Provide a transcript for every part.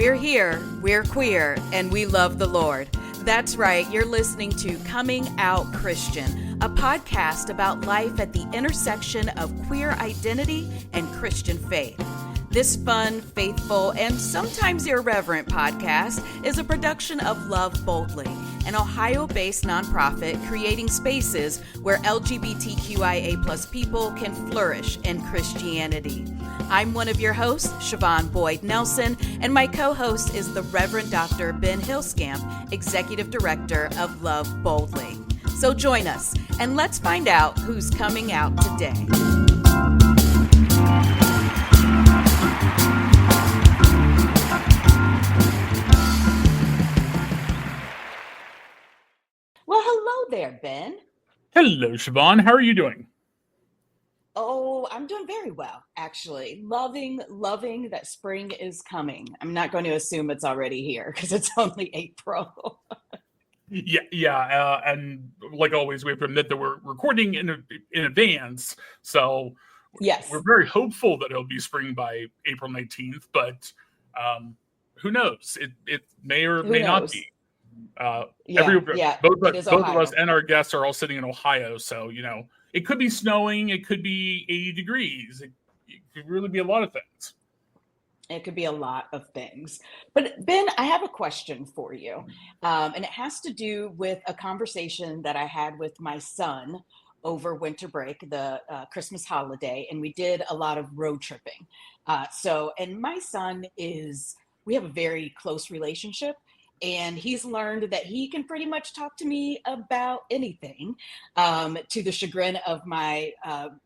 We're here, we're queer, and we love the Lord. That's right, you're listening to Coming Out Christian, a podcast about life at the intersection of queer identity and Christian faith. This fun, faithful, and sometimes irreverent podcast is a production of Love Boldly, an Ohio-based nonprofit creating spaces where LGBTQIA+ people can flourish in Christianity. I'm one of your hosts, Siobhan Boyd-Nelson, and my co-host is the Reverend Dr. Ben Huelskamp, Executive Director of Love Boldly. So join us, and let's find out who's coming out today. Well, hello there, Ben. Hello, Siobhan. How are you doing? Oh, I'm doing very well, actually. Loving that spring is coming. I'm not going to assume it's already here because it's only April. And like always, we have to admit that we're recording in advance, so yes, we're very hopeful that it'll be spring by April 19th. But who knows? It may or may not be. Both of us and our guests are all sitting in Ohio, so it could be snowing, it could be 80 degrees, it could really be a lot of things. It could be a lot of things. But Ben, I have a question for you, and it has to do with a conversation that I had with my son over winter break, the Christmas holiday, and we did a lot of road tripping. And my son we have a very close relationship. And he's learned that he can pretty much talk to me about anything, to the chagrin of my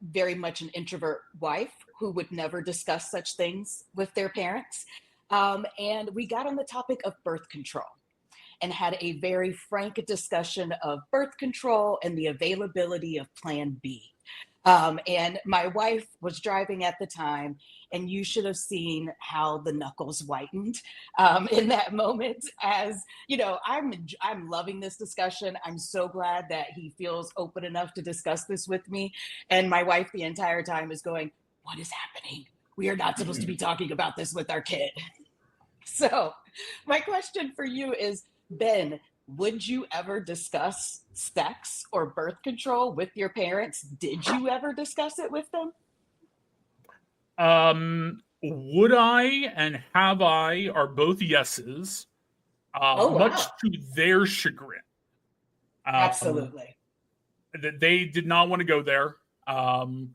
very much an introvert wife who would never discuss such things with their parents. And we got on the topic of birth control and had a very frank discussion of birth control and the availability of Plan B. And my wife was driving at the time, and you should have seen how the knuckles whitened in that moment. As I'm loving this discussion. I'm so glad that he feels open enough to discuss this with me. And my wife the entire time is going, "What is happening? We are not supposed to be talking about this with our kid." So my question for you is, Ben, would you ever discuss sex or birth control with your parents? Did you ever discuss it with them? Would I and have I are both yeses, much to their chagrin. Absolutely. They did not want to go there. And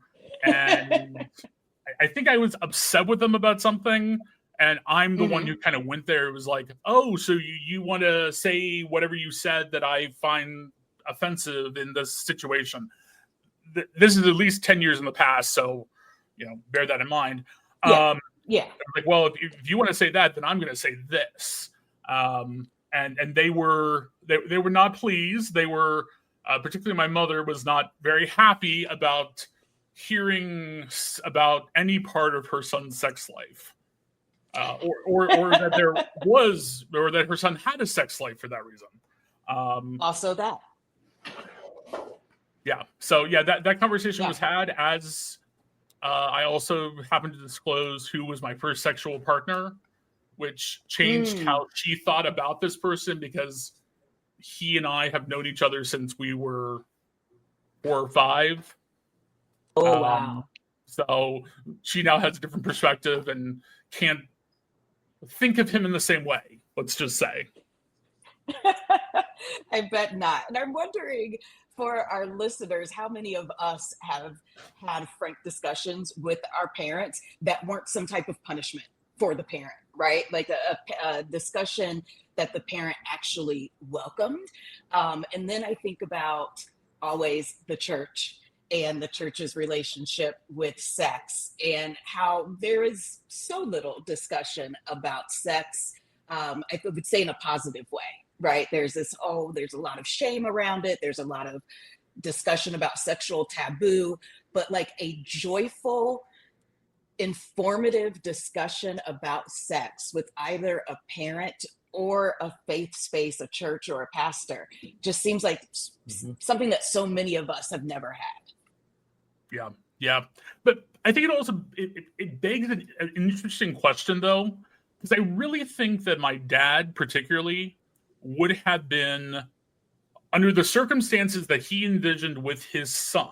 I think I was upset with them about something. And I'm the one who kind of went there. It was like, oh, so you want to say whatever you said that I find offensive in this situation. This is at least 10 years in the past, so bear that in mind. Yeah. Like, well, if you want to say that, then I'm going to say this. And they were not pleased. They were particularly my mother was not very happy about hearing about any part of her son's sex life. Or that there was, or that her son had a sex life for that reason. Also that. Yeah. So that conversation was had as I also happened to disclose who was my first sexual partner, which changed how she thought about this person, because he and I have known each other since we were 4 or 5. Oh, wow. So she now has a different perspective and can't think of him in the same way, let's just say. I bet not. And I'm wondering, for our listeners, how many of us have had frank discussions with our parents that weren't some type of punishment for the parent, right? Like a discussion that the parent actually welcomed. And then I think about always the church and the church's relationship with sex, and how there is so little discussion about sex, I would say in a positive way, right? There's a lot of shame around it. There's a lot of discussion about sexual taboo, but like a joyful, informative discussion about sex with either a parent or a faith space, a church or a pastor, just seems like something that so many of us have never had. Yeah. But I think it also it begs an interesting question, though, because I really think that my dad particularly would have been, under the circumstances that he envisioned with his son,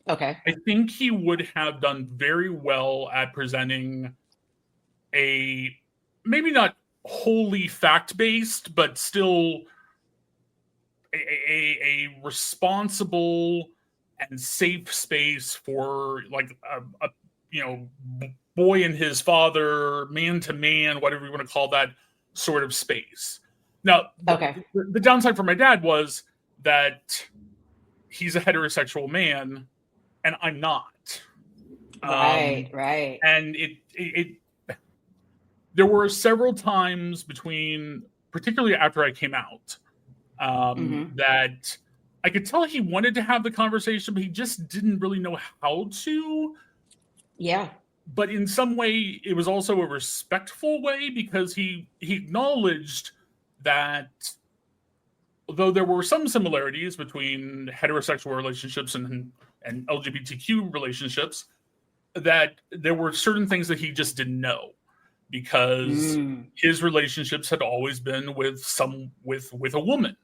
Okay. I think he would have done very well at presenting a, maybe not wholly fact-based, but still a responsible and safe space for like a boy and his father, man to man, whatever you want to call that sort of space. Now, the downside for my dad was that he's a heterosexual man and I'm not. Right. And it there were several times between, particularly after I came out, that I could tell he wanted to have the conversation, but he just didn't really know how to. Yeah. But in some way, it was also a respectful way, because he acknowledged that although there were some similarities between heterosexual relationships and LGBTQ relationships, that there were certain things that he just didn't know, because his relationships had always been with a woman,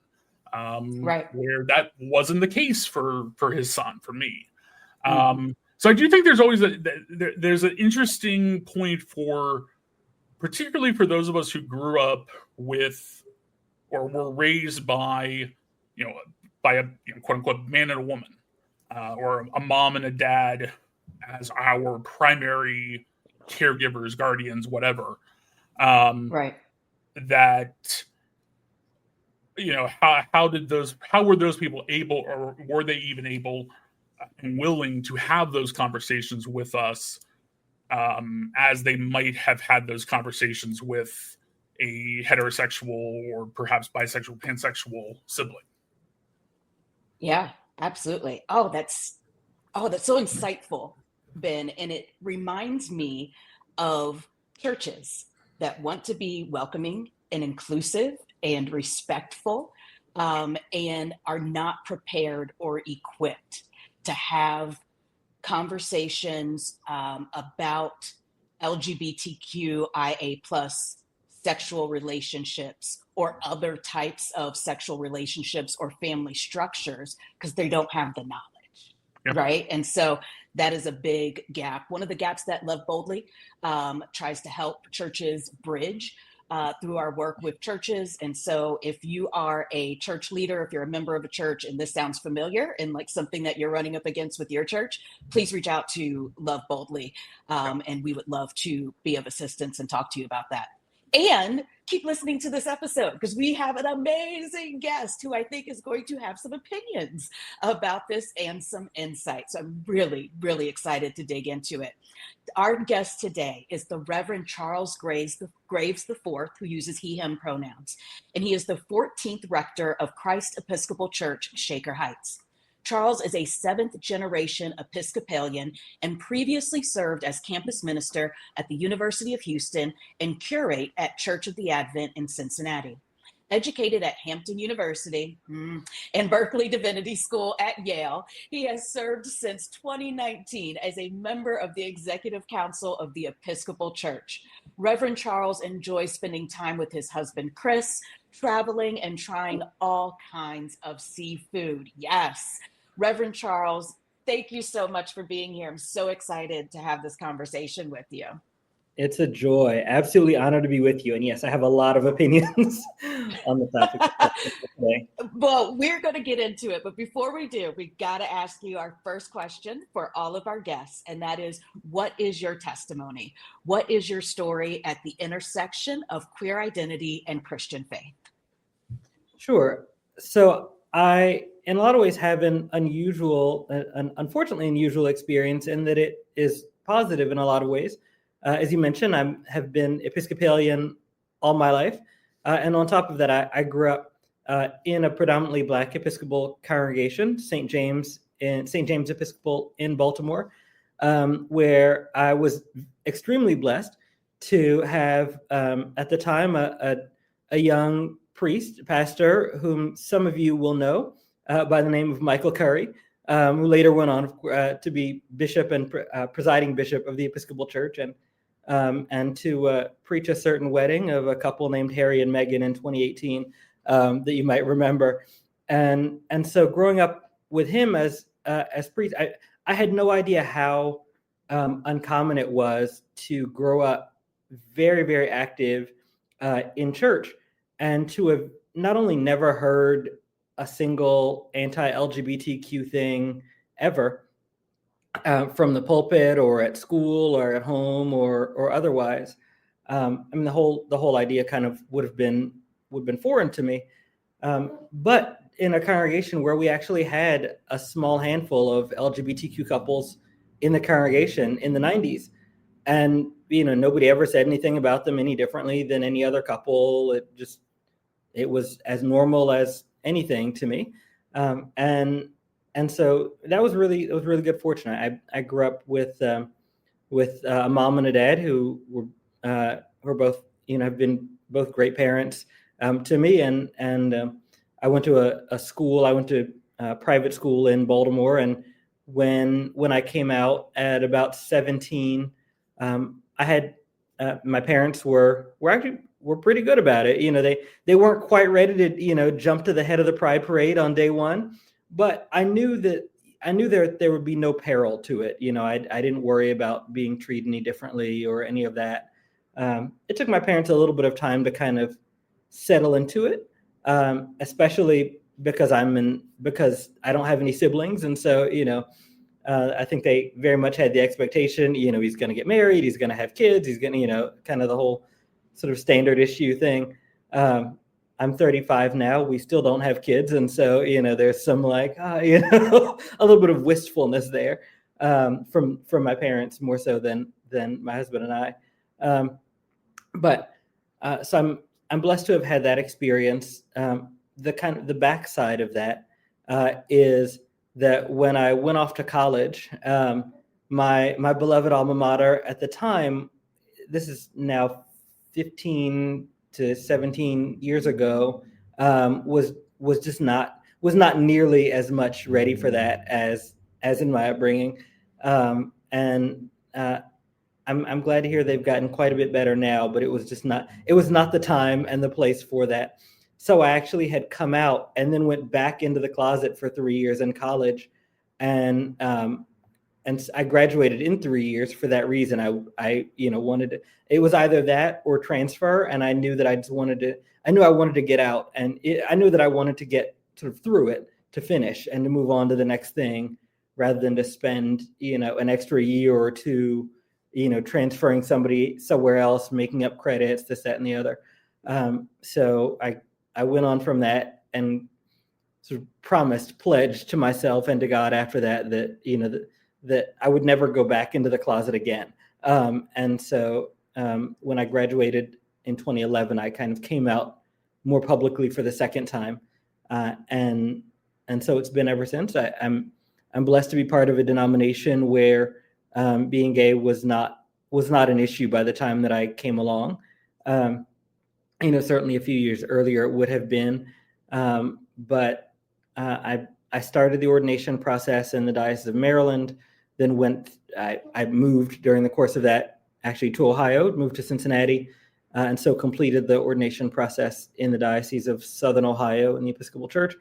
right, where that wasn't the case for his son, for me. So I do think there's always there's an interesting point for, particularly for those of us who grew up with or were raised by a quote unquote man and a woman, or a mom and a dad as our primary caregivers, guardians, whatever. right. That how were those people able, or were they even able and willing to have those conversations with us, as they might have had those conversations with a heterosexual or perhaps bisexual, pansexual sibling. Yeah, absolutely. Oh, that's so insightful, Ben. And it reminds me of churches that want to be welcoming and inclusive and respectful, and are not prepared or equipped to have conversations about LGBTQIA plus sexual relationships or other types of sexual relationships or family structures, because they don't have the knowledge. Yep. Right. And so that is a big gap. One of the gaps that Love Boldly tries to help churches bridge through our work with churches. And so if you are a church leader, if you're a member of a church and this sounds familiar and like something that you're running up against with your church, please reach out to Love Boldly. And we would love to be of assistance and talk to you about that. And keep listening to this episode, because we have an amazing guest who I think is going to have some opinions about this and some insights. So I'm really, really excited to dig into it. Our guest today is the Reverend Charles Graves IV, who uses he, him pronouns. And he is the 14th Rector of Christ Episcopal Church, Shaker Heights. Charles is a seventh-generation Episcopalian and previously served as campus minister at the University of Houston and curate at Church of the Advent in Cincinnati. Educated at Hampton University and Berkeley Divinity School at Yale, he has served since 2019 as a member of the Executive Council of the Episcopal Church. Reverend Charles enjoys spending time with his husband, Chris, traveling and trying all kinds of seafood. Yes. Reverend Charles, thank you so much for being here. I'm so excited to have this conversation with you. It's a joy. Absolutely honored to be with you. And yes, I have a lot of opinions on the topic today. Well, we're going to get into it. But before we do, we've got to ask you our first question for all of our guests. And that is, what is your testimony? What is your story at the intersection of queer identity and Christian faith? Sure. So I, in a lot of ways, have an unfortunately unusual experience in that it is positive in a lot of ways. As you mentioned, I have been Episcopalian all my life. And on top of that, I grew up in a predominantly Black Episcopal congregation, St. James Episcopal in Baltimore, where I was extremely blessed to have, at the time, a young pastor, whom some of you will know by the name of Michael Curry, who later went on to be bishop and presiding bishop of the Episcopal Church. And and to preach a certain wedding of a couple named Harry and Meghan in 2018 that you might remember. And so growing up with him as priest, I had no idea how uncommon it was to grow up very, very active in church, and to have not only never heard a single anti-LGBTQ thing ever from the pulpit or at school or at home or otherwise. I mean, the whole idea kind of would have been foreign to me. But in a congregation where we actually had a small handful of LGBTQ couples in the congregation in the 90s, and nobody ever said anything about them any differently than any other couple. It was as normal as anything to me, and so that was really good fortune. I grew up with a mom and a dad who were both have been both great parents to me, and I went to a school. I went to a private school in Baltimore, and when I came out at about 17, I had my parents were pretty good about it. They weren't quite ready to jump to the head of the pride parade on day one, but I knew there would be no peril to it. I didn't worry about being treated any differently or any of that. It took my parents a little bit of time to kind of settle into it, especially because I don't have any siblings, and so I think they very much had the expectation, he's going to get married, he's going to have kids, he's going to, kind of the whole sort of standard issue thing. I'm 35 now. We still don't have kids. And so, there's some a little bit of wistfulness there from my parents, more so than my husband and I. So I'm blessed to have had that experience. The backside of that is that when I went off to college, my beloved alma mater at the time, this is now 15 to 17 years ago, was not nearly as much ready for that as in my upbringing, and I'm glad to hear they've gotten quite a bit better now. But it was not the time and the place for that. So I actually had come out and then went back into the closet for 3 years in college, and I graduated in 3 years for that reason. I wanted to, it was either that or transfer, and I knew that I wanted to get out, and I knew that I wanted to get sort of through it to finish and to move on to the next thing, rather than to spend an extra year or two transferring somebody somewhere else, making up credits, this, that, and the other. So I went on from that and sort of pledged to myself and to God after that that I would never go back into the closet again. And so when I graduated in 2011, I kind of came out more publicly for the second time, and so it's been ever since. I'm blessed to be part of a denomination where being gay was not an issue by the time that I came along. Certainly a few years earlier it would have been, but I started the ordination process in the Diocese of Maryland, then I moved during the course of that actually to Ohio, moved to Cincinnati, and so completed the ordination process in the Diocese of Southern Ohio in the Episcopal Church.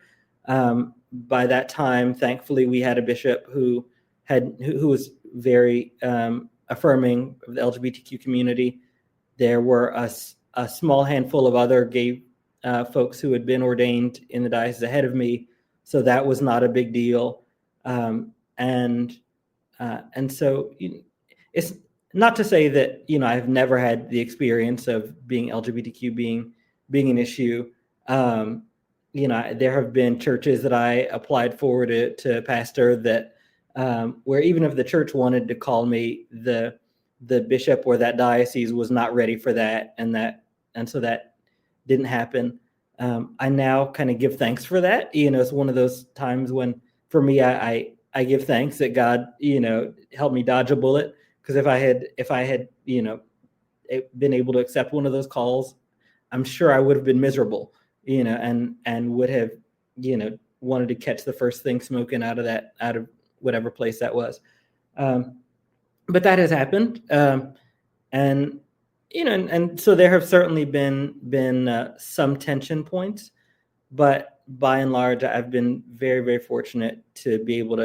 By that time, thankfully, we had a bishop who was very affirming of the LGBTQ community. There were a small handful of other gay folks who had been ordained in the diocese ahead of me, so that was not a big deal. And so it's not to say that I've never had the experience of being LGBTQ being an issue. There have been churches that I applied for to pastor that where even if the church wanted to call me, the bishop or that diocese was not ready for that, and so that didn't happen. I now kind of give thanks for that. It's one of those times when, for me, I give thanks that God, helped me dodge a bullet. Because if I had, been able to accept one of those calls, I'm sure I would have been miserable, and would have, wanted to catch the first thing smoking out of whatever place that was. But that has happened. And and so there have certainly been some tension points, but by and large, I've been very, very fortunate to be able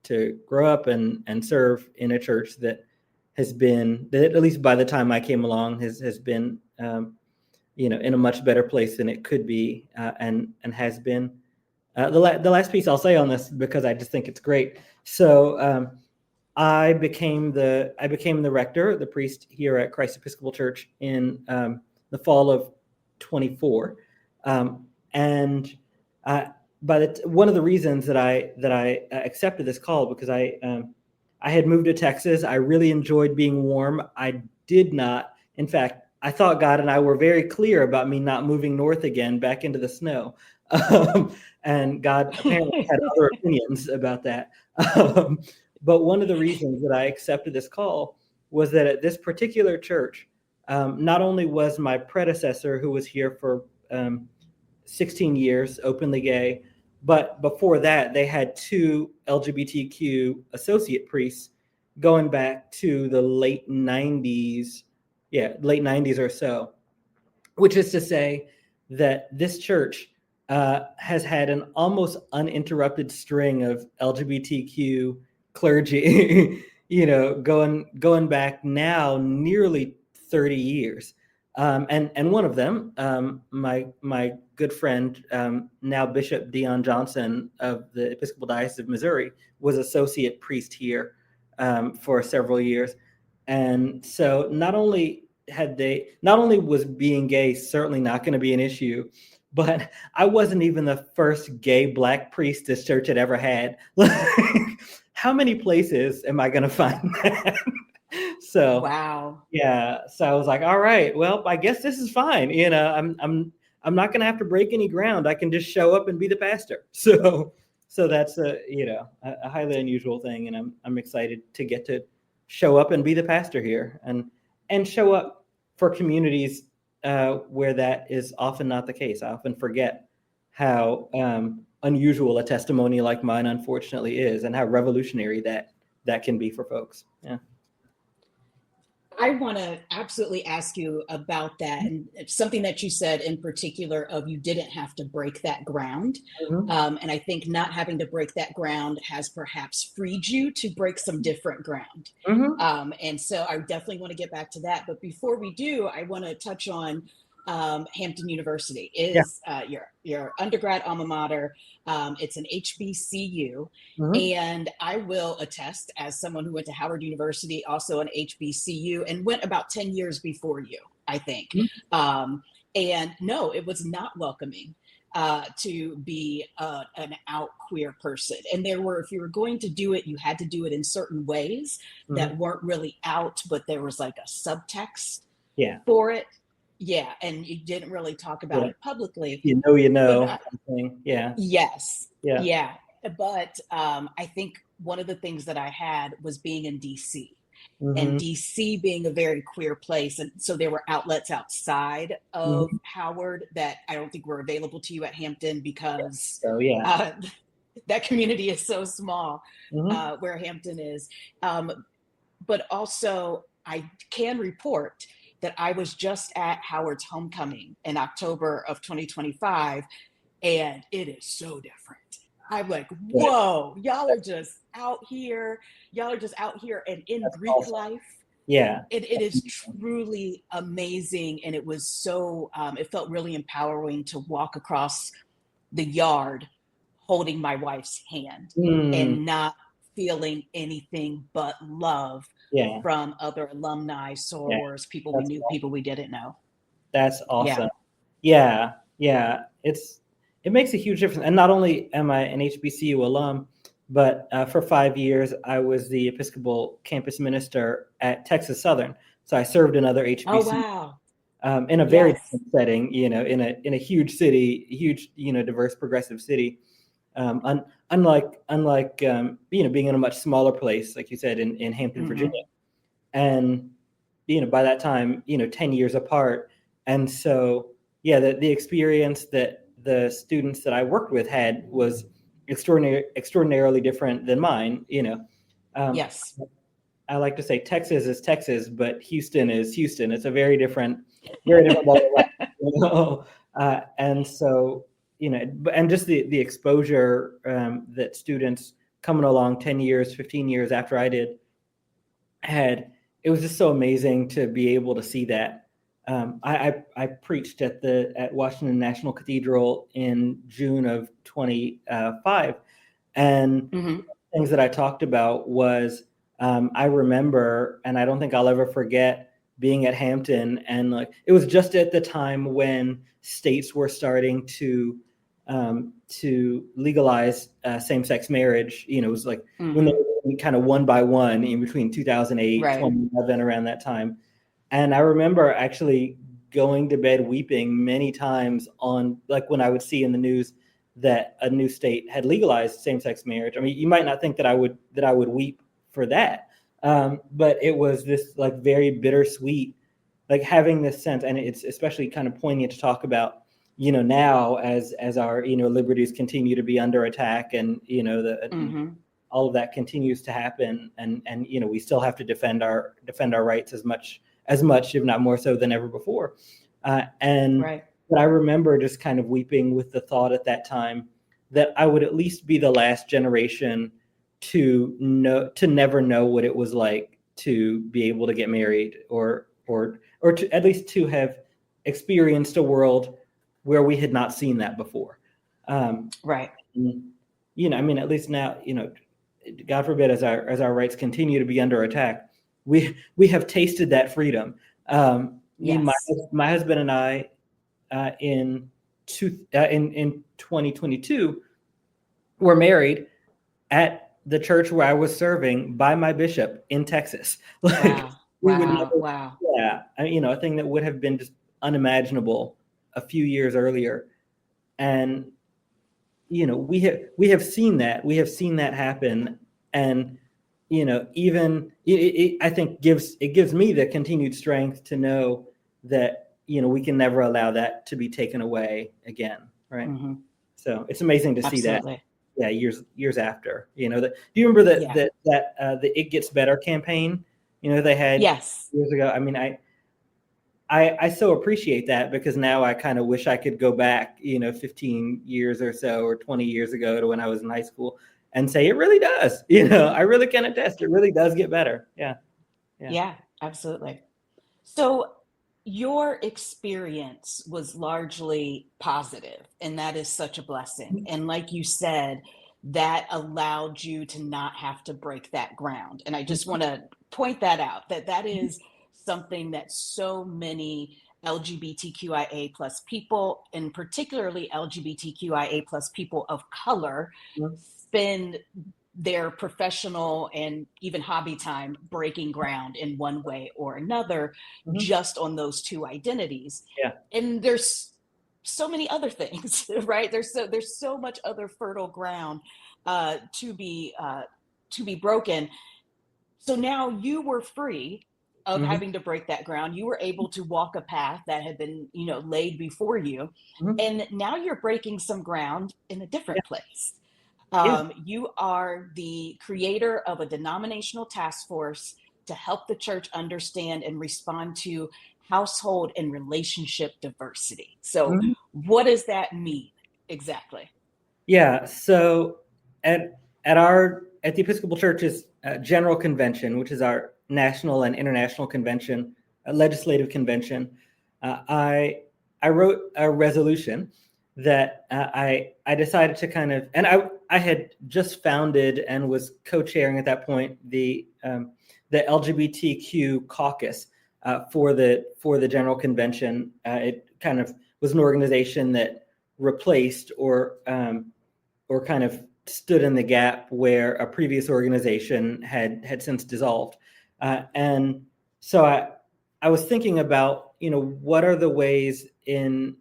to grow up and serve in a church that has been, that at least by the time I came along, has been in a much better place than it could be, and has been. The last piece I'll say on this, because I just think it's great. So I became the rector, the priest here at Christ Episcopal Church in the fall of 24, and one of the reasons that I accepted this call, because I had moved to Texas. I really enjoyed being warm. I did not, in fact, I thought God and I were very clear about me not moving north again back into the snow. And God apparently had other opinions about that. But one of the reasons that I accepted this call was that at this particular church, not only was my predecessor, who was here for 16 years, openly gay, but before that, they had 2 LGBTQ associate priests going back to the late 90s or so, which is to say that this church has had an almost uninterrupted string of LGBTQ clergy, going back now nearly 30 years. And one of them, my good friend, now Bishop Dion Johnson of the Episcopal Diocese of Missouri, was associate priest here for several years. And so not only was being gay certainly not going to be an issue, but I wasn't even the first gay Black priest this church had ever had. How many places am I going to find that? So wow. Yeah. So I was like, all right, well, I guess this is fine. I'm not going to have to break any ground. I can just show up and be the pastor. So that's a highly unusual thing, and I'm excited to get to show up and be the pastor here, and show up for communities where that is often not the case. I often forget how unusual a testimony like mine unfortunately is, and how revolutionary that can be for folks. Yeah. I want to absolutely ask you about that, and something that you said in particular of you didn't have to break that ground. Mm-hmm. And I think not having to break that ground has perhaps freed you to break some different ground. Mm-hmm. And so I definitely want to get back to that. But before we do, I want to touch on Hampton University is your undergrad alma mater. It's an HBCU, Mm-hmm. and I will attest, as someone who went to Howard University, also an HBCU, and went about 10 years before you, I think. Mm-hmm. And no, it was not welcoming to be an out queer person. And there were, if you were going to do it, you had to do it in certain ways Mm-hmm. that weren't really out, but there was like a subtext for it. Yeah, and you didn't really talk about it publicly. But, yeah. Yes. Yeah. Yeah. But I think one of the things that I had was being in DC, Mm-hmm. and DC being a very queer place. And so there were outlets outside of Mm-hmm. Howard that I don't think were available to you at Hampton, because that community is so small, Mm-hmm. where Hampton is. But also, I can report that I was just at Howard's homecoming in October of 2025, and it is so different. I'm like, whoa, y'all are just out here. Y'all are just out here and in That's Greek awesome. Life. Yeah. It is truly amazing. And it was so, it felt really empowering to walk across the yard holding my wife's hand and not feeling anything but love from other alumni, sorors, people we knew, people we didn't know. That's awesome. Yeah. It makes a huge difference. And not only am I an HBCU alum, but for 5 years, I was the Episcopal campus minister at Texas Southern. So I served in other HBCUs in a very different setting, in a huge city, huge, diverse, progressive city. Unlike being in a much smaller place, like you said, in Hampton, mm-hmm. Virginia. And, by that time, 10 years apart. And so, the experience that the students that I worked with had was extraordinarily different than mine, Yes. I like to say Texas is Texas, but Houston is Houston. It's a very different ball of wax, you know? And so, you know, and just the exposure that students coming along 10 years, 15 years after I did had, it was just so amazing to be able to see that. I preached at Washington National Cathedral in June of 25, and things that I talked about was I remember, and I don't think I'll ever forget, being at Hampton, and like it was just at the time when states were starting to legalize same-sex marriage. You know, it was like when they were kind of one by one in between 2008, 2011, around that time. And I remember actually going to bed weeping many times on, like, when I would see in the news that a new state had legalized same-sex marriage. I mean, you might not think that I would weep for that, but it was this like very bittersweet, like having this sense, and it's especially kind of poignant to talk about, you know, now as our, you know, liberties continue to be under attack, and you know all of that continues to happen, and you know we still have to defend our rights as much, if not more so than ever before. But I remember just kind of weeping with the thought at that time that I would at least be the last generation to never know what it was like to be able to get married, or to at least to have experienced a world where we had not seen that before. You know, I mean, at least now, you know, God forbid, as our rights continue to be under attack, we have tasted that freedom. My husband and I, in 2022, were married at the church where I was serving by my bishop in Texas. Like, Wow. Yeah, you know, a thing that would have been just unimaginable a few years earlier. And you know, we have seen that happen, and you know, even I think it gives me the continued strength to know that, you know, we can never allow that to be taken away again, right? So it's amazing to see that. Yeah, years after, you know. Do you remember that the It Gets Better campaign, you know, they had years ago? I mean, I so appreciate that, because now I kind of wish I could go back, you know, 15 years or so, or 20 years ago, to when I was in high school, and say it really does. You know, I really can attest, it really does get better. Yeah, absolutely. So your experience was largely positive, and that is such a blessing. And like you said, that allowed you to not have to break that ground. And I just want to point that out, that is something that so many LGBTQIA plus people, and particularly LGBTQIA plus people of color, spend their professional and even hobby time breaking ground in one way or another, just on those two identities. And there's so many other things, right? There's so much other fertile ground to be broken. So now you were free of having to break that ground. You were able to walk a path that had been, you know, laid before you, and now you're breaking some ground in a different place. You are the creator of a denominational task force to help the church understand and respond to household and relationship diversity. So what does that mean exactly? Yeah, so at the Episcopal Church's General Convention, which is our national and international convention, legislative convention, I wrote a resolution that I decided to kind of, and I had just founded and was co-chairing at that point the LGBTQ caucus for the General Convention. It kind of was an organization that replaced or kind of stood in the gap where a previous organization had since dissolved. And so I was thinking about, you know, what are the ways in,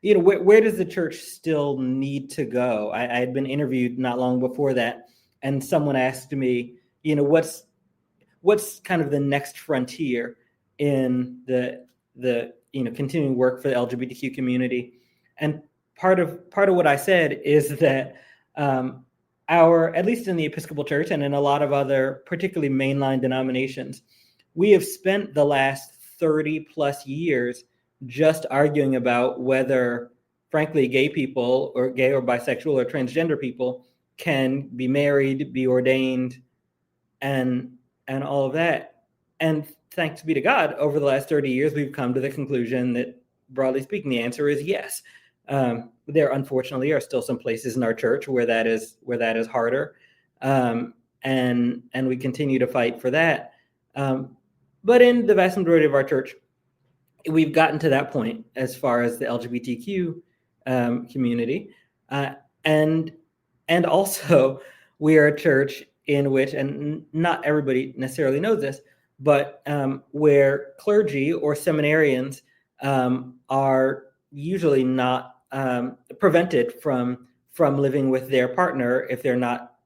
you know, where does the church still need to go? I had been interviewed not long before that, and someone asked me, you know, what's kind of the next frontier in the you know, continuing work for the LGBTQ community? And part of what I said is that at least in the Episcopal Church and in a lot of other, particularly mainline denominations, we have spent the last 30 plus years just arguing about whether, frankly, gay people or gay or bisexual or transgender people can be married, be ordained, and all of that. And thanks be to God, over the last 30 years, we've come to the conclusion that, broadly speaking, the answer is yes. There, unfortunately, are still some places in our church where that is harder, and we continue to fight for that. But in the vast majority of our church, we've gotten to that point as far as the LGBTQ community, and also we are a church in which, and not everybody necessarily knows this, but where clergy or seminarians are usually not prevented from living with their partner if they're not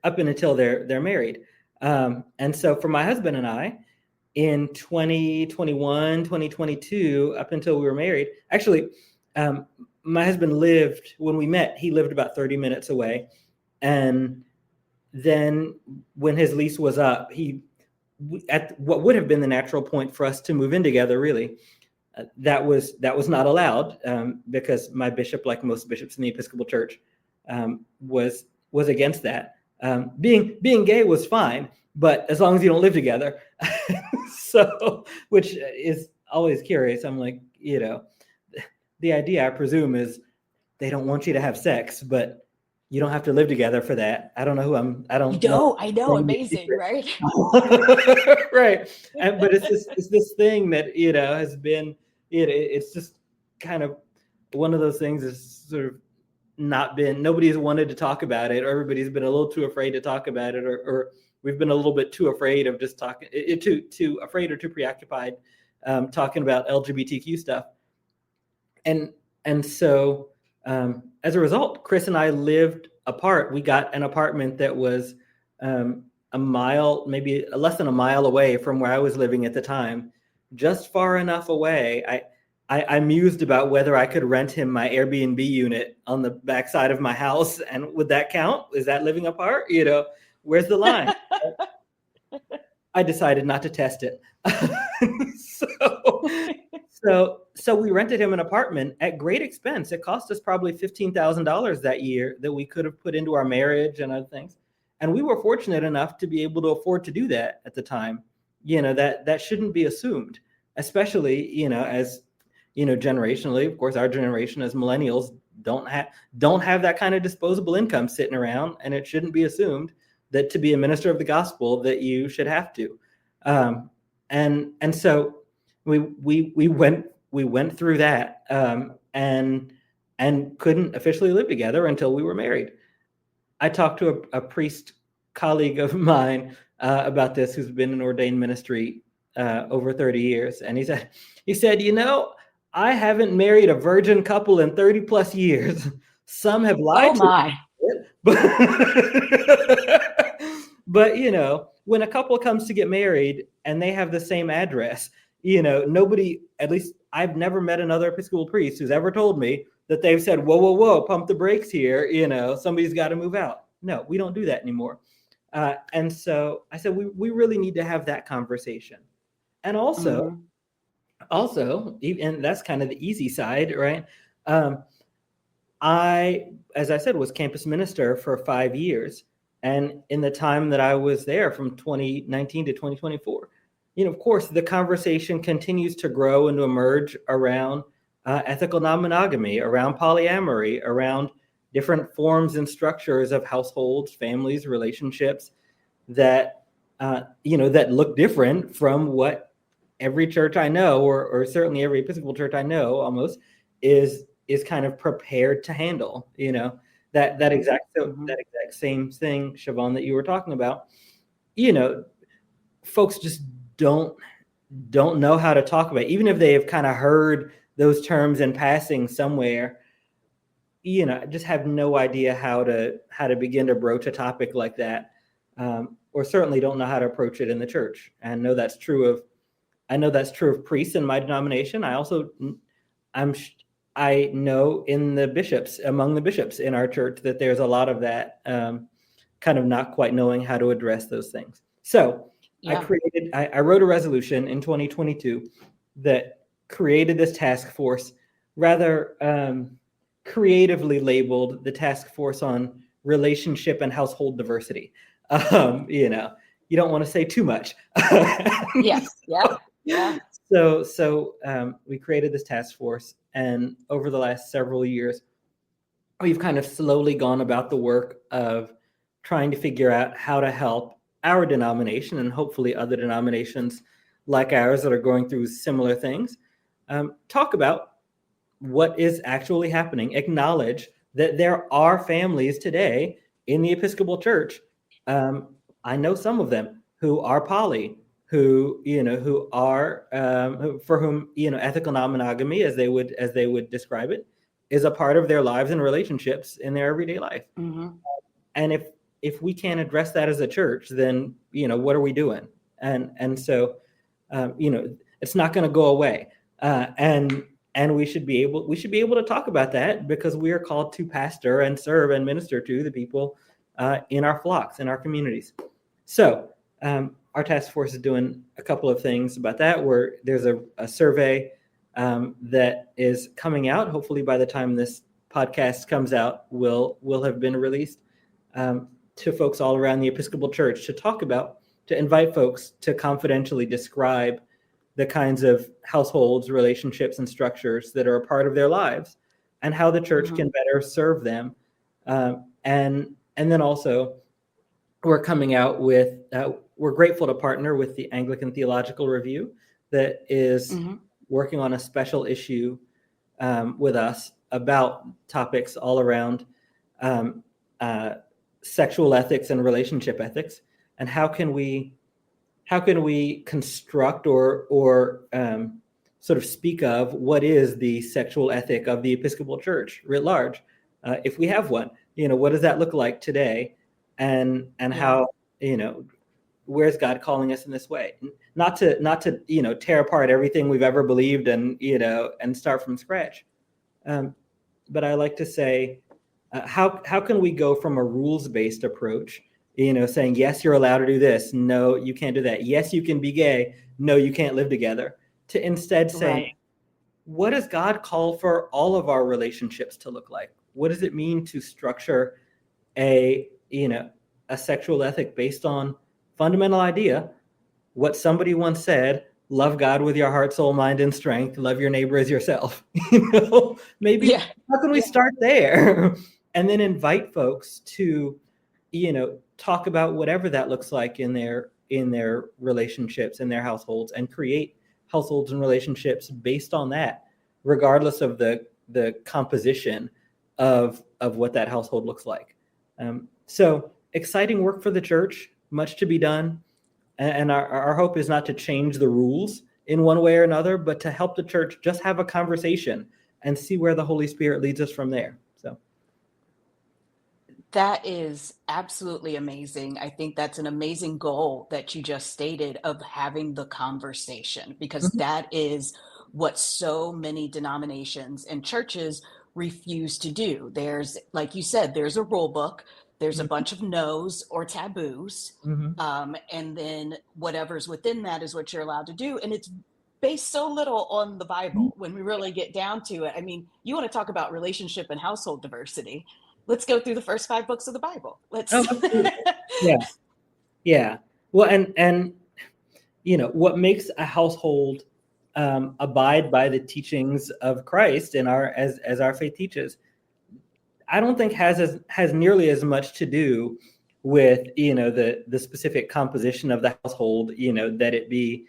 up until they're married. And so for my husband and I, in 2021, 2022, up until we were married, actually, my husband when we met, he lived about 30 minutes away. And then when his lease was up, at what would have been the natural point for us to move in together, really, that was not allowed, because my bishop, like most bishops in the Episcopal Church, was against that. Being gay was fine, but as long as you don't live together. So, which is always curious. I'm like, the idea, I presume, is they don't want you to have sex, but you don't have to live together for that. I don't know who I know, amazing, right? Right. But it's this thing that, has been, it's just kind of one of those things that's sort of nobody's wanted to talk about it, or everybody's been a little too afraid to talk about it, or we've been a little bit too afraid of just talking, too afraid or too preoccupied talking about LGBTQ stuff. And so as a result, Chris and I lived apart. We got an apartment that was a mile, maybe less than a mile away from where I was living at the time, just far enough away. I mused about whether I could rent him my Airbnb unit on the backside of my house, and would that count? Is that living apart? Where's the line? I decided not to test it. So we rented him an apartment at great expense. It cost us probably $15,000 that year that we could have put into our marriage and other things. And we were fortunate enough to be able to afford to do that at the time. That shouldn't be assumed, especially, as, generationally, of course, our generation as millennials don't have that kind of disposable income sitting around, and it shouldn't be assumed that to be a minister of the gospel that you should have to. And so we went through that, and couldn't officially live together until we were married. I talked to a priest colleague of mine about this, who's been in ordained ministry over 30 years, and he said, I haven't married a virgin couple in 30 plus years. Some have lied. Oh my! But when a couple comes to get married and they have the same address, nobody, at least I've never met another Episcopal priest who's ever told me that they've said, whoa, pump the brakes here. Somebody's got to move out. No, we don't do that anymore. And so I said, we really need to have that conversation. And also, and that's kind of the easy side, right? I, as I said, was campus minister for 5 years. And in the time that I was there, from 2019 to 2024, of course, the conversation continues to grow and to emerge around ethical non-monogamy, around polyamory, around different forms and structures of households, families, relationships that, that look different from what every church I know, or certainly every Episcopal church I know almost, is kind of prepared to handle, that exact same thing, Siobhan, that you were talking about. Folks just don't know how to talk about it. Even if they have kind of heard those terms in passing somewhere, just have no idea how to begin to broach a topic like that, or certainly don't know how to approach it in the church. And I know that's true of priests in my denomination. I know among the bishops in our church that there's a lot of that. kind of not quite knowing how to address those things. So I wrote a resolution in 2022 that created this task force, rather creatively labeled the task force on relationship and household diversity. You don't want to say too much. Yeah. So we created this task force, and over the last several years, we've kind of slowly gone about the work of trying to figure out how to help our denomination, and hopefully other denominations like ours that are going through similar things, talk about what is actually happening, acknowledge that there are families today in the Episcopal Church. I know some of them who are poly, who are for whom ethical non-monogamy, as they would describe it, is a part of their lives and relationships in their everyday life. Mm-hmm. And if we can't address that as a church, then what are we doing? And so it's not going to go away. And we should be able to talk about that, because we are called to pastor and serve and minister to the people in our flocks, in our communities. So our task force is doing a couple of things about that, where there's a survey that is coming out. Hopefully by the time this podcast comes out, will have been released to folks all around the Episcopal Church to invite folks to confidentially describe the kinds of households, relationships, and structures that are a part of their lives, and how the church can better serve them. And then also, we're coming out with, we're grateful to partner with the Anglican Theological Review that is working on a special issue with us about topics all around sexual ethics and relationship ethics, and how can we construct or sort of speak of what is the sexual ethic of the Episcopal Church writ large, if we have one. What does that look like today, and how where's God calling us in this way? Not to tear apart everything we've ever believed and start from scratch, but I like to say, how can we go from a rules-based approach, saying, yes, you're allowed to do this, no, you can't do that, yes, you can be gay, no, you can't live together, to instead saying, what does God call for all of our relationships to look like? What does it mean to structure a sexual ethic based on fundamental idea, what somebody once said, love God with your heart, soul, mind, and strength, love your neighbor as yourself. Maybe how can we start there? And then invite folks to, talk about whatever that looks like in their relationships, in their households, and create households and relationships based on that, regardless of the composition of what that household looks like. So exciting work for the church, much to be done. And our hope is not to change the rules in one way or another, but to help the church just have a conversation and see where the Holy Spirit leads us from there. So that is absolutely amazing. I think that's an amazing goal that you just stated, of having the conversation, because that is what so many denominations and churches refuse to do. There's, like you said, there's a rule book. There's a bunch of no's or taboos. And then whatever's within that is what you're allowed to do. And it's based so little on the Bible when we really get down to it. I mean, you want to talk about relationship and household diversity. Let's go through the first 5 books of the Bible. Let's. Yeah. Well, and what makes a household abide by the teachings of Christ and as our faith teaches, I don't think has nearly as much to do with the specific composition of the household. That it be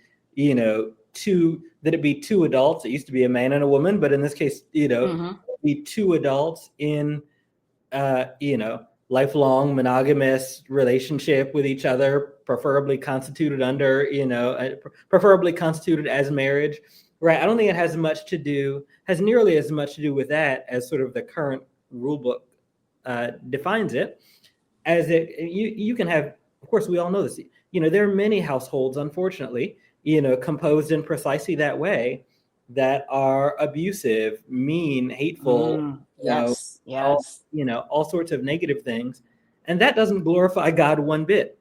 two adults. It used to be a man and a woman, but in this case, be 2 adults in lifelong monogamous relationship with each other, preferably constituted preferably constituted as marriage. Right? I don't think it has nearly as much to do with that as sort of the current rule book defines it, as you can have. Of course, we all know this. There are many households, unfortunately, composed in precisely that way, that are abusive, mean, hateful. All sorts of negative things. And that doesn't glorify God one bit.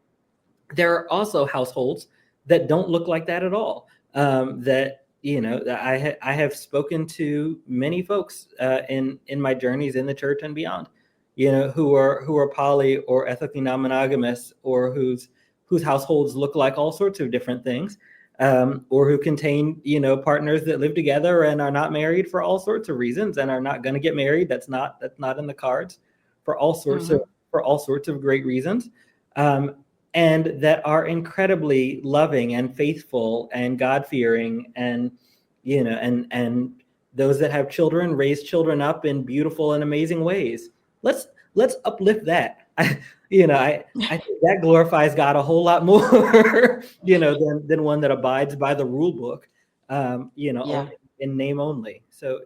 There are also households that don't look like that at all. That I have spoken to many folks in my journeys in the church and beyond, who are poly or ethically non-monogamous, or whose households look like all sorts of different things, or who contain partners that live together and are not married for all sorts of reasons and are not going to get married. That's not in the cards for all sorts of great reasons. And that are incredibly loving and faithful and God-fearing, and those that have children raise children up in beautiful and amazing ways. Let's uplift that. I think that glorifies God a whole lot more, than one that abides by the rule book, only in name only. So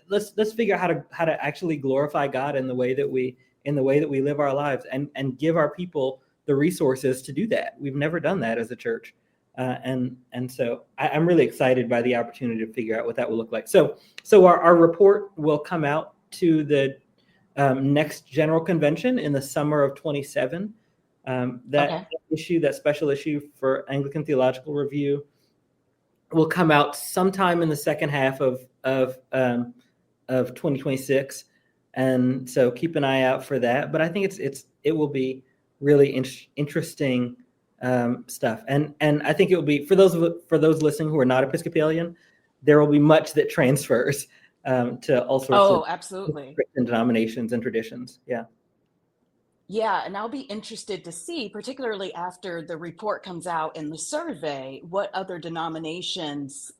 let's figure out how to actually glorify God in the way that we live our lives, and give our people the resources to do that. We've never done that as a church. And so I'm really excited by the opportunity to figure out what that will look like. So our report will come out to the next general convention in the summer of 27. That special issue for Anglican Theological Review will come out sometime in the second half of 2026. And so keep an eye out for that. But I think it will be really interesting stuff, and I think it will be for those listening who are not Episcopalian, there will be much that transfers to all sorts of absolutely Christian denominations and traditions. Yeah, and I'll be interested to see, particularly after the report comes out in the survey, what other denominations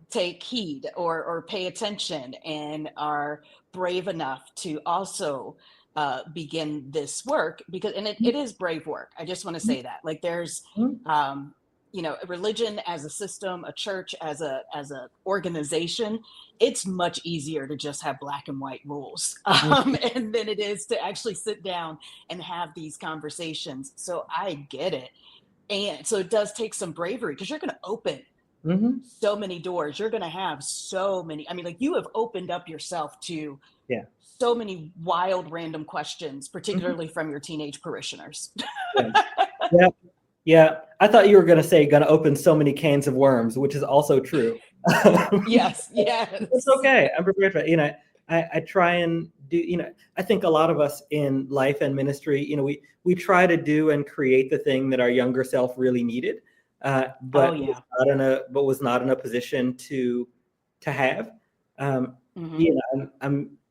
take heed or pay attention and are brave enough to also begin this work, because it is brave work. I just want to say that, like, there's religion as a system, a church as a organization, it's much easier to just have black and white rules and than it is to actually sit down and have these conversations. So I get it. And so it does take some bravery, because you're going to open so many doors. You're going to have so many, you have opened up yourself to so many wild, random questions, particularly from your teenage parishioners. Yeah. I thought you were going to say going to open so many cans of worms, which is also true. Yes. It's okay. I'm prepared for it. I try and do, I think a lot of us in life and ministry, we try to do and create the thing that our younger self really needed, but was not in a position to have. I'm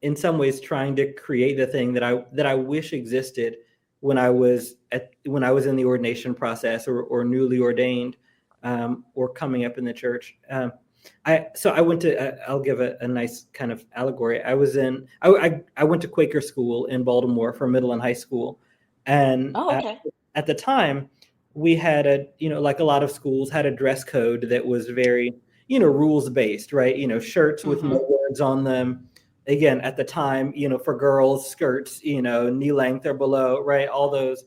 in some ways trying to create the thing that I wish existed when I was in the ordination process or newly ordained, or coming up in the church. I went to I'll give a nice kind of allegory. I went to Quaker school in Baltimore for middle and high school, and at the time we had like a lot of schools had a dress code that was very rules based, right? Shirts with no words on them. Again, at the time, for girls, skirts, knee length or below, right? All those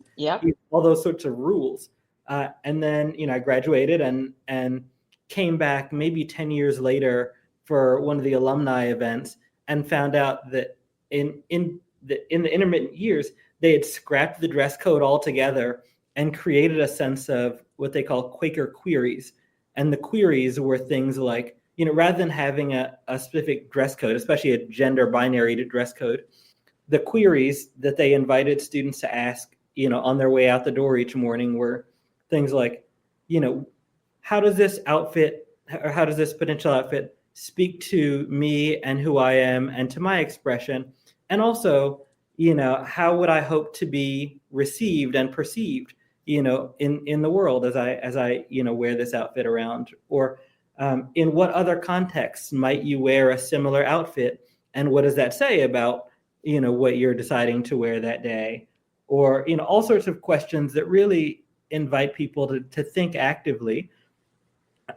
sorts of rules. And then, I graduated and came back maybe 10 years later for one of the alumni events, and found out that in the intermittent years, they had scrapped the dress code altogether and created a sense of what they call Quaker queries. And the queries were things like, rather than having a specific dress code, especially a gender binary dress code, the queries that they invited students to ask, on their way out the door each morning were things like, how does this outfit, or how does this potential outfit speak to me and who I am and to my expression? And also, how would I hope to be received and perceived, in the world as I wear this outfit around? Or in what other contexts might you wear a similar outfit, and what does that say about what you're deciding to wear that day? Or all sorts of questions that really invite people to think actively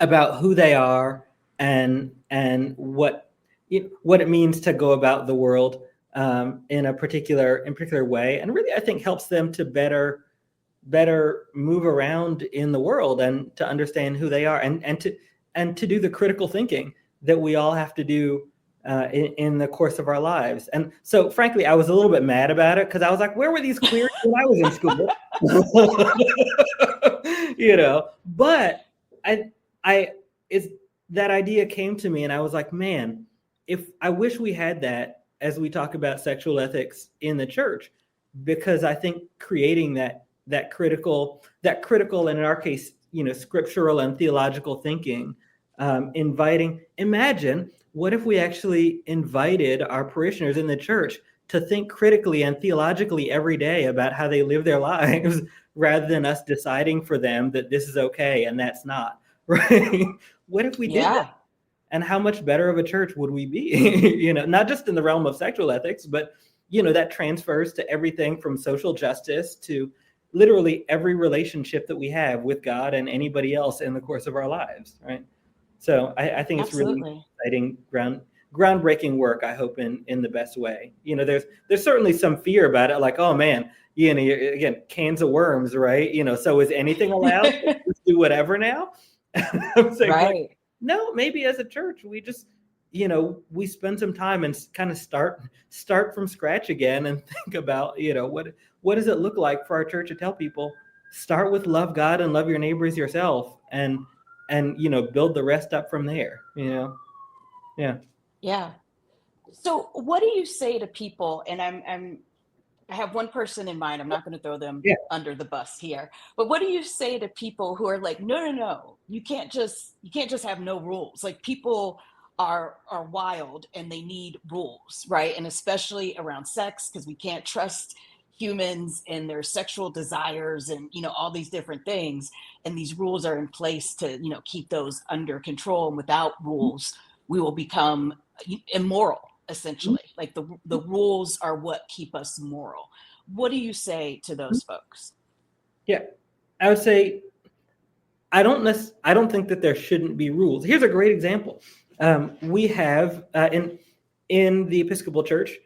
about who they are and what it means to go about the world in a particular way, and really I think helps them to better move around in the world and to understand who they are, and to do the critical thinking that we all have to do in the course of our lives. And so, frankly, I was a little bit mad about it because I was like, where were these queers when I was in school? But that idea came to me and I was like, man, if I wish we had that as we talk about sexual ethics in the church, because I think creating that critical, and in our case, scriptural and theological thinking, imagine what if we actually invited our parishioners in the church to think critically and theologically every day about how they live their lives rather than us deciding for them that this is okay and that's not, right? What if we did that? And how much better of a church would we be? Not just in the realm of sexual ethics, but, that transfers to everything from social justice to literally every relationship that we have with God and anybody else in the course of our lives, right? So I think it's really exciting, groundbreaking work, I hope, in the best way. There's certainly some fear about it, like, oh man, again, cans of worms, right? So is anything allowed? Let's do whatever now? I'm saying, right. No, maybe as a church, we just, we spend some time and kind of start from scratch again and think about, what does it look like for our church to tell people, start with love God and love your neighbors yourself, and build the rest up from there. Yeah. So what do you say to people? And I have one person in mind. I'm not going to throw them under the bus here. But what do you say to people who are like, no, you can't just have no rules. Like, people are wild and they need rules, right? And especially around sex, because we can't trust humans and their sexual desires and all these different things, and these rules are in place to keep those under control. And without rules, we will become immoral, essentially. Like the rules are what keep us moral. What do you say to those folks? Yeah, I would say I don't think that there shouldn't be rules. Here's a great example. We have in the Episcopal Church,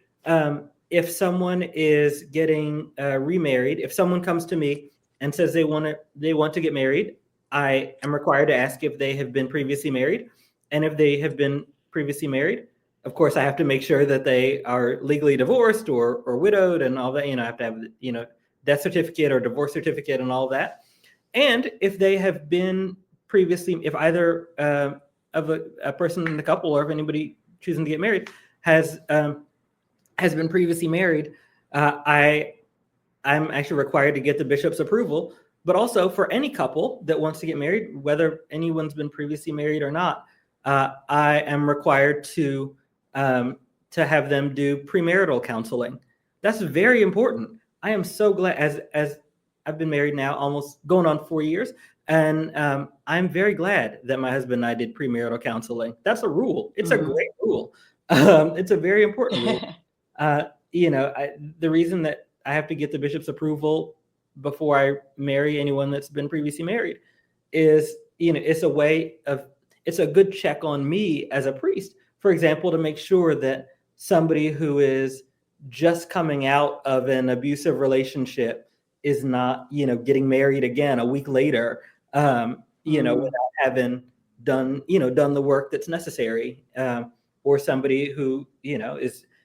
if someone is getting remarried, if someone comes to me and says they want to get married, I am required to ask if they have been previously married. And if they have been previously married, of course, I have to make sure that they are legally divorced or widowed and all that. I have to have, death certificate or divorce certificate and all that. And if they have been previously, if either of a person in the couple or if anybody choosing to get married has been previously married, I'm actually required to get the bishop's approval. But also for any couple that wants to get married, whether anyone's been previously married or not, I am required to have them do premarital counseling. That's very important. I am so glad, as I've been married now almost going on 4 years, and I'm very glad that my husband and I did premarital counseling. That's a rule. It's a great rule. It's a very important rule. The reason that I have to get the bishop's approval before I marry anyone that's been previously married is, it's a good check on me as a priest, for example, to make sure that somebody who is just coming out of an abusive relationship is not, getting married again a week later, without having done the work that's necessary, or somebody who,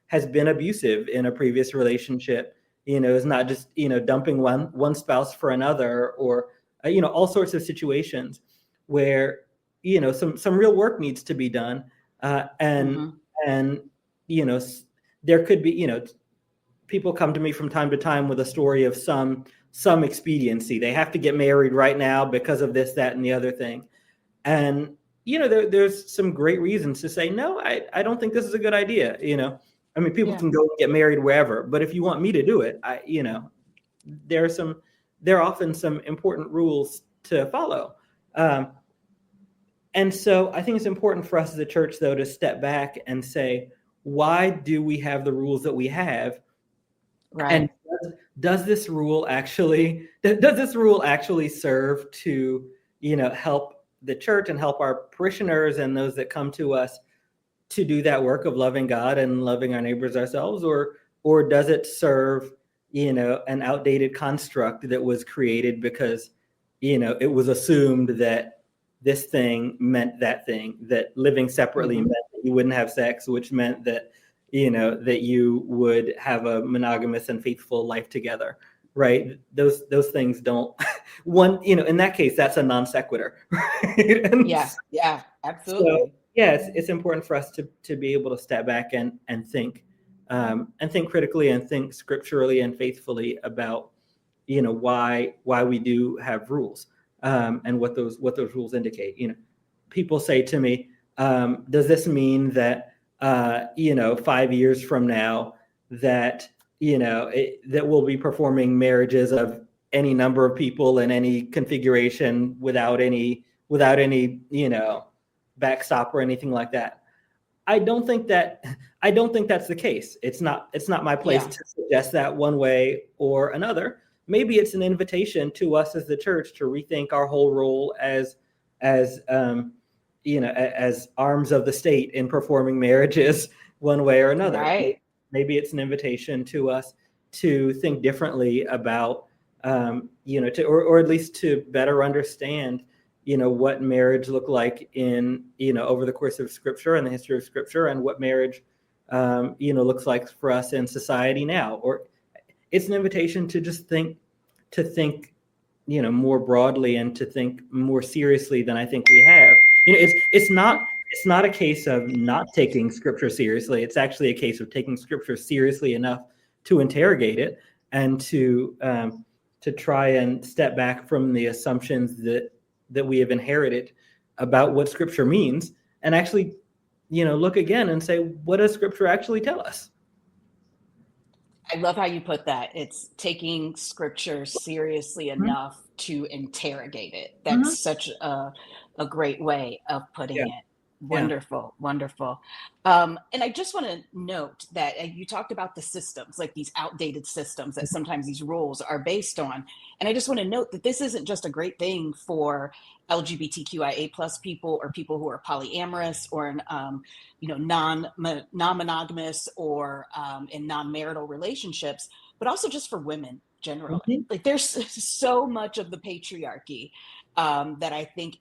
has been abusive in a previous relationship, is not just, dumping one spouse for another, or, all sorts of situations where, some real work needs to be done. And there could be, people come to me from time to time with a story of some expediency. They have to get married right now because of this, that, and the other thing. And, there's some great reasons to say, no, I don't think this is a good idea. People can go and get married wherever, but if you want me to do it, there are often some important rules to follow. And so I think it's important for us as a church, though, to step back and say, why do we have the rules that we have? Right. And does this rule actually serve to, help the church and help our parishioners and those that come to us to do that work of loving God and loving our neighbors ourselves, or does it serve, an outdated construct that was created because, it was assumed that this thing meant that thing, that living separately meant that you wouldn't have sex, which meant that, that you would have a monogamous and faithful life together, right? Those things don't, in that case, that's a non sequitur, right? Yeah, absolutely. So, yeah, it's important for us to be able to step back and think critically and think scripturally and faithfully about, why we do have rules, and what those rules indicate. People say to me, does this mean that 5 years from now that that we'll be performing marriages of any number of people in any configuration without any backstop or anything like that? I don't think that's the case. It's not my place to suggest that one way or another. Maybe it's an invitation to us as the church to rethink our whole role as arms of the state in performing marriages one way or another. Right. Maybe it's an invitation to us to think differently about, or at least to better understand, what marriage looked like in, over the course of Scripture and the history of Scripture, and what marriage, looks like for us in society now. Or it's an invitation to just think, more broadly and to think more seriously than I think we have. It's not a case of not taking Scripture seriously. It's actually a case of taking Scripture seriously enough to interrogate it and to try and step back from the assumptions that we have inherited about what Scripture means, and actually, look again and say, what does Scripture actually tell us? I love how you put that. It's taking Scripture seriously enough to interrogate it. That's such a great way of putting it. Wonderful. And I just want to note that you talked about the systems, like these outdated systems that sometimes these rules are based on. And I just want to note that this isn't just a great thing for LGBTQIA plus people, or people who are polyamorous, or non-monogamous, or in non-marital relationships, but also just for women generally. Like, there's so much of the patriarchy that I think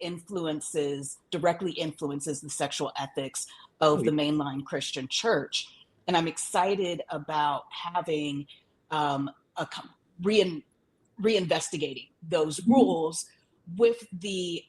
directly influences the sexual ethics of the mainline Christian church. And I'm excited about having reinvestigating those rules with the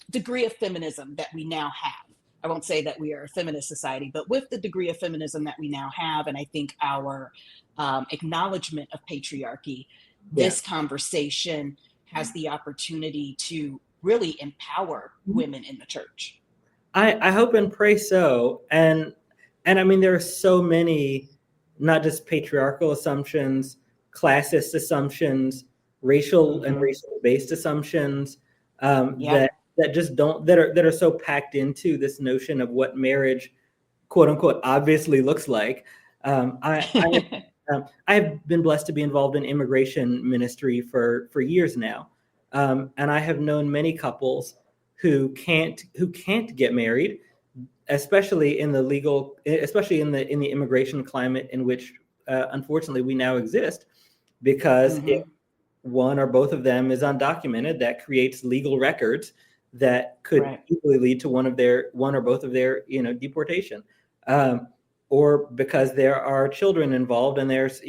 degree of feminism that we now have. I won't say that we are a feminist society, but with the degree of feminism that we now have, and I think our acknowledgement of patriarchy, this conversation has the opportunity to really empower women in the church. I hope and pray so. And I mean, there are so many, not just patriarchal assumptions, classist assumptions, racial and racial-based assumptions that just don't, that are so packed into this notion of what marriage, quote unquote, obviously looks like. I've been blessed to be involved in immigration ministry for years now. And I have known many couples who can't get married, especially in the immigration climate in which unfortunately we now exist, because if one or both of them is undocumented, that creates legal records that could easily lead to one or both of their deportation. Or because there are children involved and there's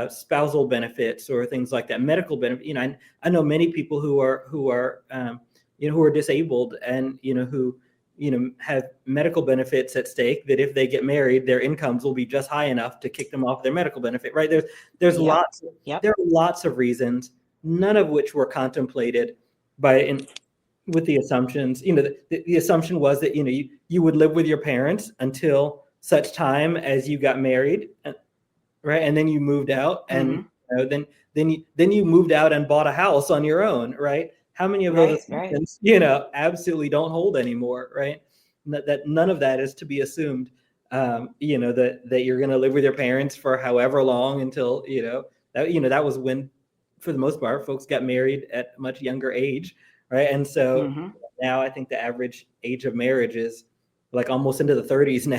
spousal benefits or things like that, medical benefit. I know many people who are disabled and who have medical benefits at stake, that if they get married, their incomes will be just high enough to kick them off their medical benefit. Right? There are lots of reasons, none of which were contemplated with the assumptions. The assumption was that you would live with your parents until such time as you got married, right? And then you moved out, and then you moved out and bought a house on your own, right? How many of those assumptions, absolutely don't hold anymore, right? That none of that is to be assumed. That you're going to live with your parents for however long until that was when, for the most part, folks got married at a much younger age, right? And so now I think the average age of marriage is like almost into the 30s now,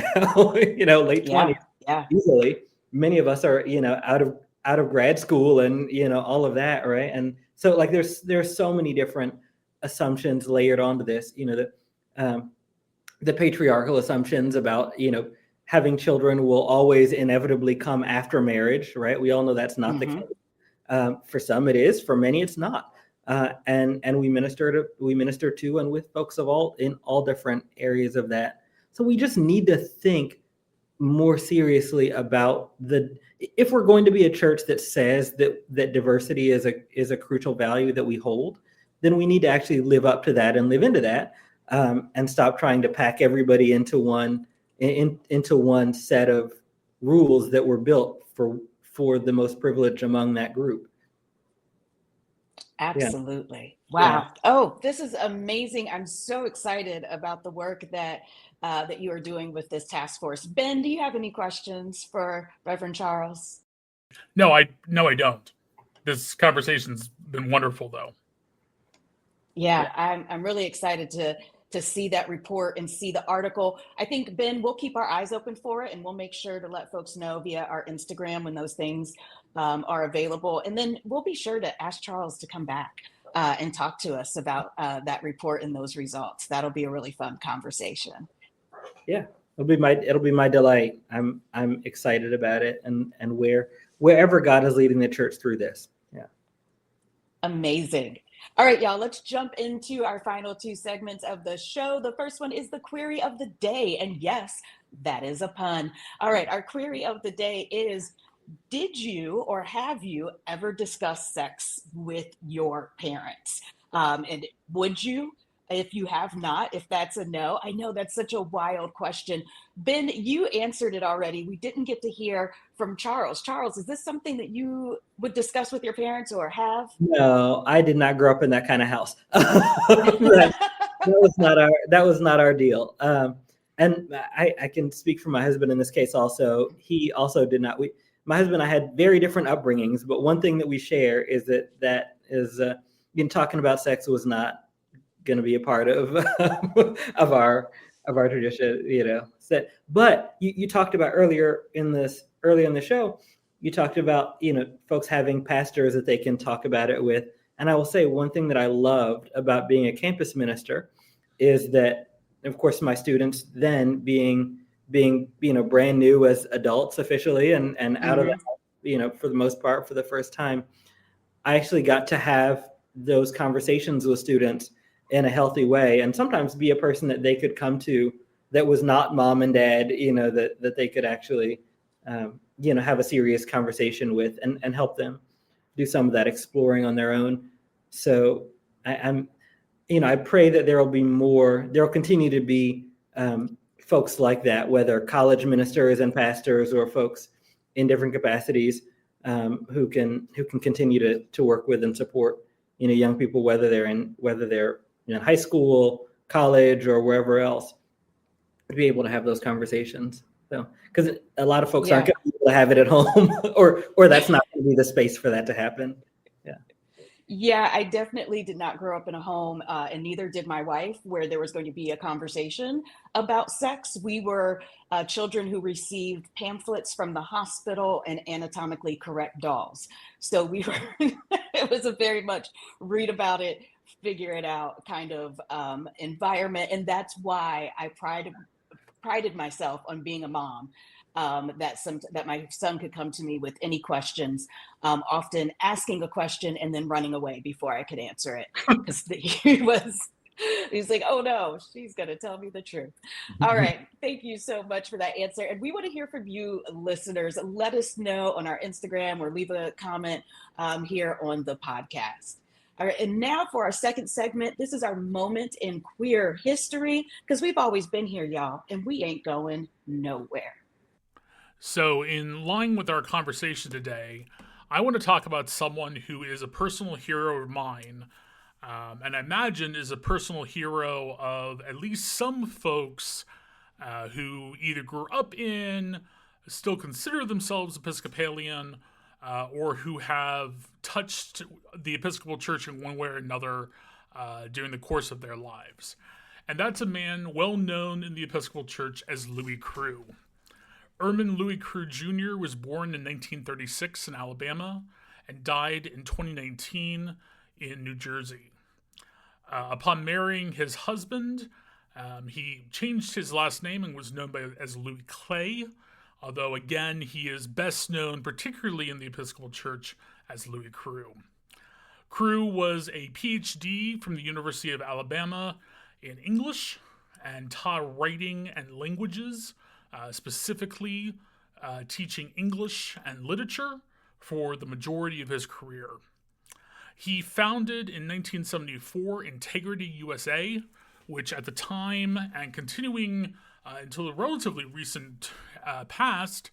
late 20s, easily. Many of us are, out of grad school and, all of that. Right. And so like, there's so many different assumptions layered onto this, the patriarchal assumptions about, having children will always inevitably come after marriage, right? We all know that's not the case. For some it is, for many it's not. And we minister to and with folks in all different areas of that. So we just need to think more seriously about if we're going to be a church that says that diversity is a crucial value that we hold, then we need to actually live up to that and live into that, and stop trying to pack everybody into one set of rules that were built for the most privileged among that group. Absolutely. Yeah. Wow. Yeah. Oh, this is amazing. I'm so excited about the work that you are doing with this task force. Ben, do you have any questions for Reverend Charles? No, I don't. This conversation's been wonderful, though. Yeah, I'm really excited to see that report and see the article. I think, Ben, we'll keep our eyes open for it, and we'll make sure to let folks know via our Instagram when those things are available. And then we'll be sure to ask Charles to come back and talk to us about that report and those results. That'll be a really fun conversation. Yeah, it'll be my delight. I'm excited about it, and wherever God is leading the church through this. Yeah. Amazing. All right, y'all, let's jump into our final two segments of the show. The first one is the query of the day. And yes, that is a pun. All right, our query of the day is, did you or have you ever discussed sex with your parents? And would you? If you have not, if that's a no, I know that's such a wild question. Ben, you answered it already. We didn't get to hear from Charles. Charles, is this something that you would discuss with your parents or have? No, I did not grow up in that kind of house. that was not our deal. And I can speak for my husband in this case also. He also did not. My husband and I had very different upbringings, but one thing that we share is that talking about sex was not going to be a part of of our tradition, But you talked about earlier in the show, you talked about folks having pastors that they can talk about it with. And I will say one thing that I loved about being a campus minister is that, of course, my students then being brand new as adults officially and out of that, for the most part, for the first time, I actually got to have those conversations with students in a healthy way, and sometimes be a person that they could come to that was not mom and dad, that they could actually, have a serious conversation with and help them do some of that exploring on their own. So I pray that there'll continue to be folks like that, whether college ministers and pastors or folks in different capacities, who can continue to work with and support, young people, whether they're in high school, college, or wherever else, to be able to have those conversations. So, because a lot of folks aren't going to be able to have it at home, or that's not going to be the space for that to happen. Yeah, I definitely did not grow up in a home, and neither did my wife, where there was going to be a conversation about sex. We were children who received pamphlets from the hospital and anatomically correct dolls. So we were, it was a very much read about it, figure it out kind of environment. And that's why I prided myself on being a mom. That my son could come to me with any questions, often asking a question and then running away before I could answer it, because he's like, oh no, she's gonna tell me the truth. All right, thank you so much for that answer, and we want to hear from you, listeners. Let us know on our Instagram or leave a comment here on the podcast. All right, and now for our second segment. This is our moment in queer history, because we've always been here, y'all, and we ain't going nowhere. So in line with our conversation today, I want to talk about someone who is a personal hero of mine, and I imagine is a personal hero of at least some folks who either grew up in, still consider themselves Episcopalian, or who have touched the Episcopal Church in one way or another during the course of their lives. And that's a man well known in the Episcopal Church as Louis Crew. Erman Louis Crew Jr. was born in 1936 in Alabama and died in 2019 in New Jersey. Upon marrying his husband, He changed his last name and was known as Louis Clay, although again he is best known, particularly in the Episcopal Church, as Louis Crew. Crew was a PhD from the University of Alabama in English and taught writing and languages, specifically teaching English and literature for the majority of his career. He founded in 1974 Integrity USA, which at the time and continuing until the relatively recent past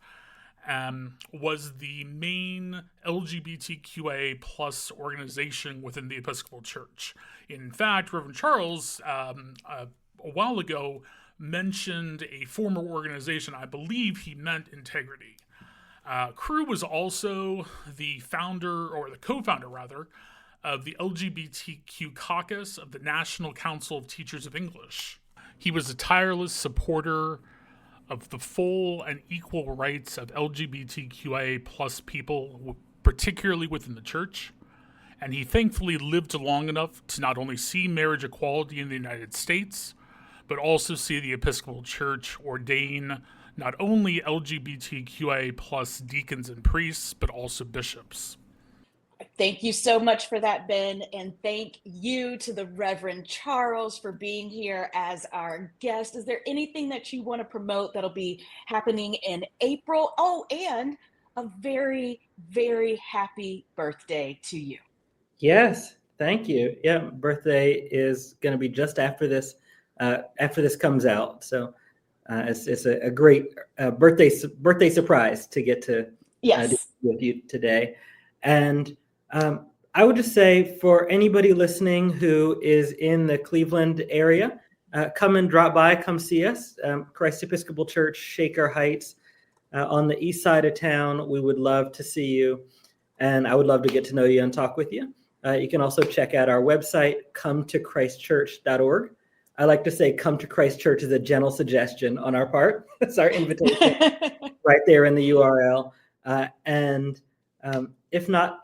was the main LGBTQIA plus organization within the Episcopal Church. In fact, Reverend Charles, a while ago, mentioned a former organization. I believe he meant Integrity. Crew was also the founder, or the co-founder rather, of the LGBTQ caucus of the National Council of Teachers of English. He was a tireless supporter of the full and equal rights of LGBTQIA plus people, particularly within the church, and he thankfully lived long enough to not only see marriage equality in the United States, but also see the Episcopal Church ordain not only LGBTQIA plus deacons and priests, but also bishops. Thank you so much for that, Ben, and thank you to the Reverend Charles for being here as our guest. Is there anything that you want to promote that'll be happening in April? Oh, and a very, very happy birthday to you. Yes, thank you. Yeah, birthday is going to be just after this comes out. So it's a great birthday surprise to get to do with you today. And I would just say for anybody listening who is in the Cleveland area, come and drop by, come see us. Christ Episcopal Church, Shaker Heights, on the east side of town. We would love to see you, and I would love to get to know you and talk with you. You can also check out our website, cometochristchurch.org. I like to say come to Christ Church is a gentle suggestion on our part. It's our invitation right there in the URL. And if not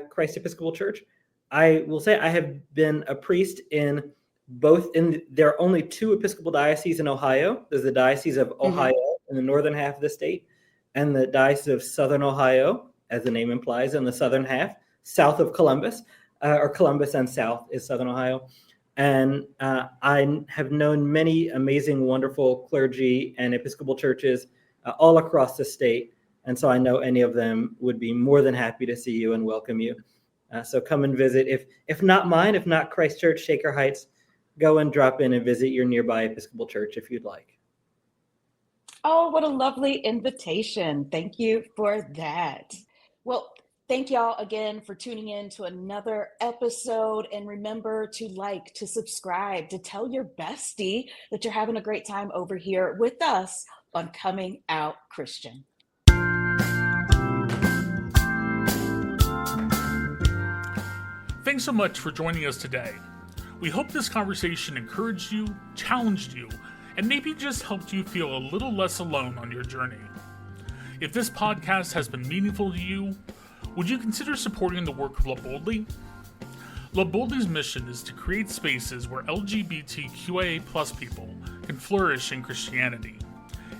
Christ Episcopal Church, I will say I have been a priest in both. There are only two Episcopal dioceses in Ohio. There's the Diocese of Ohio in the northern half of the state, and the Diocese of Southern Ohio, as the name implies, in the southern half, south of Columbus, or Columbus and south is Southern Ohio. And I have known many amazing, wonderful clergy and Episcopal churches all across the state. And so I know any of them would be more than happy to see you and welcome you. So come and visit. If not mine, if not Christ Church, Shaker Heights, go and drop in and visit your nearby Episcopal church if you'd like. Oh, what a lovely invitation. Thank you for that. Well, thank y'all again for tuning in to another episode. And remember to like, to subscribe, to tell your bestie that you're having a great time over here with us on Coming Out Christian. Thanks so much for joining us today. We hope this conversation encouraged you, challenged you, and maybe just helped you feel a little less alone on your journey. If this podcast has been meaningful to you, would you consider supporting the work of Love Boldly? Love Boldly's mission is to create spaces where LGBTQIA plus people can flourish in Christianity,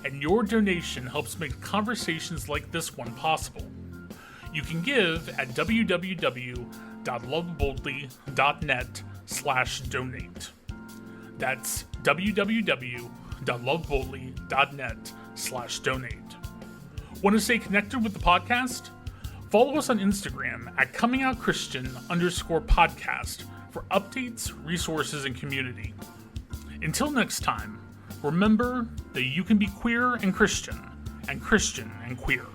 and your donation helps make conversations like this one possible. You can give at www.loveboldly.net/donate. That's www.loveboldly.net/donate. Want to stay connected with the podcast? Follow us on Instagram at comingoutchristian_podcast for updates, resources, and community. Until next time, remember that you can be queer and Christian and queer.